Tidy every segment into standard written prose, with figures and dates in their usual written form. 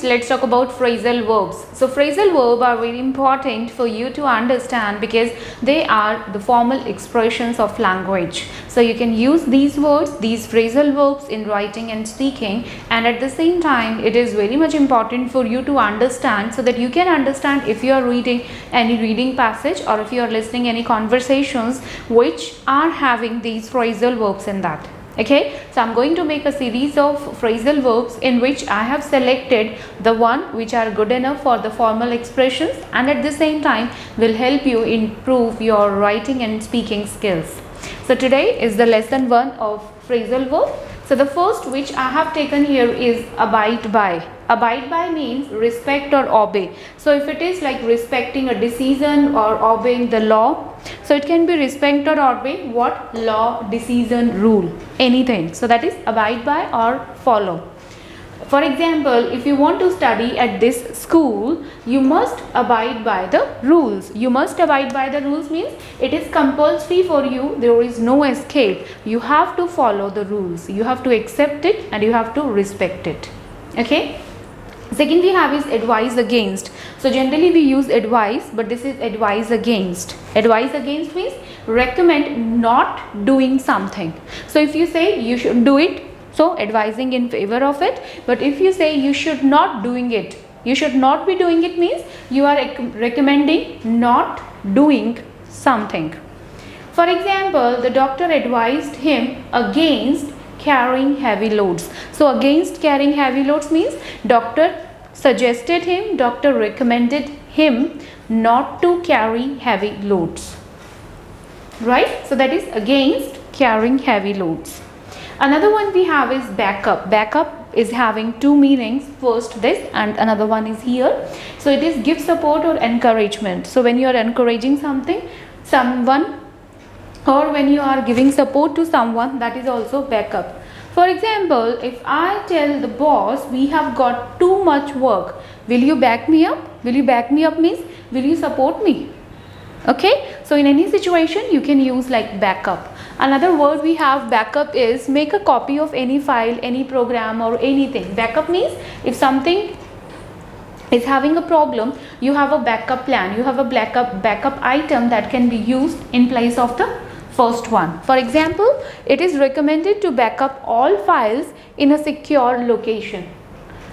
next, let's talk about phrasal verbs. So phrasal verbs are very important for you to understand because they are the formal expressions of language. So you can use these words, these phrasal verbs in writing and speaking, and at the same time it is very much important for you to understand so that you can understand if you are reading any reading passage or if you are listening any conversations which are having these phrasal verbs in that. Okay, so I'm going to make a series of phrasal verbs in which I have selected the one which are good enough for the formal expressions and at the same time will help you improve your writing and speaking skills. So today is the lesson 1 of phrasal verb. So the first which I have taken here is abide by. Abide by means respect or obey. So if it is like respecting a decision or obeying the law, so it can be respect or obey what? Law, decision, rule, anything. So that is abide by or follow. For example, if you want to study at this school, you must abide by the rules. You must abide by the rules means it is compulsory for you. There is no escape. You have to follow the rules. You have to accept it and you have to respect it. Okay. Second we have is advise against. So generally we use advise, but this is advise against. Advise against means recommend not doing something. So if you say you should do it, so advising in favor of it, but if you say you should not doing it, you should not be doing it means you are recommending not doing something. For example, the doctor advised him against carrying heavy loads. So against carrying heavy loads means doctor suggested him, doctor recommended him not to carry heavy loads, right? So that is against carrying heavy loads. Another one we have is backup. Backup is having two meanings. First this and another one is here. So it is give support or encouragement. So when you are encouraging someone or when you are giving support to someone, that is also backup. For example, if I tell the boss we have got too much work, will you back me up? Will you back me up means will you support me? Okay, so in any situation you can use like backup. Another word we have backup is make a copy of any file, any program or anything. Backup means if something is having a problem, you have a backup plan, you have a backup item that can be used in place of the first one. For example, it is recommended to back up all files in a secure location.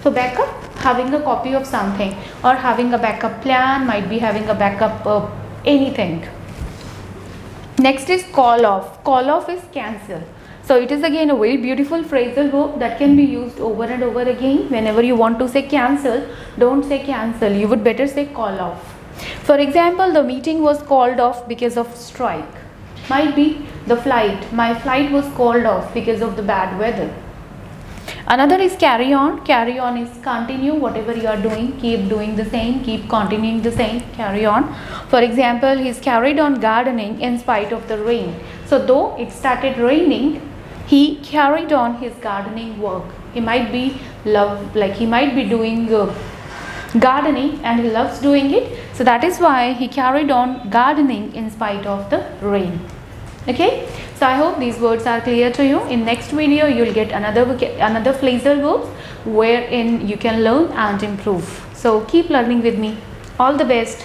So backup, having a copy of something or having a backup plan, might be having a backup of anything. Next is call off. Call off is cancel. So it is again a very beautiful phrasal verb that can be used over and over again. Whenever you want to say cancel, don't say cancel. You would better say call off. For example, the meeting was called off because of strike. Might be the flight. My flight was called off because of the bad weather. Another is carry on. Carry on is continue whatever you are doing. Keep doing the same. Keep continuing the same. Carry on. For example, he's carried on gardening in spite of the rain. So though it started raining, he carried on his gardening work. He might be doing gardening and he loves doing it. So that is why he carried on gardening in spite of the rain. Okay, so I hope these words are clear to you. In next video you will get another phrasal verbs wherein you can learn and improve. So keep learning with me. All the best.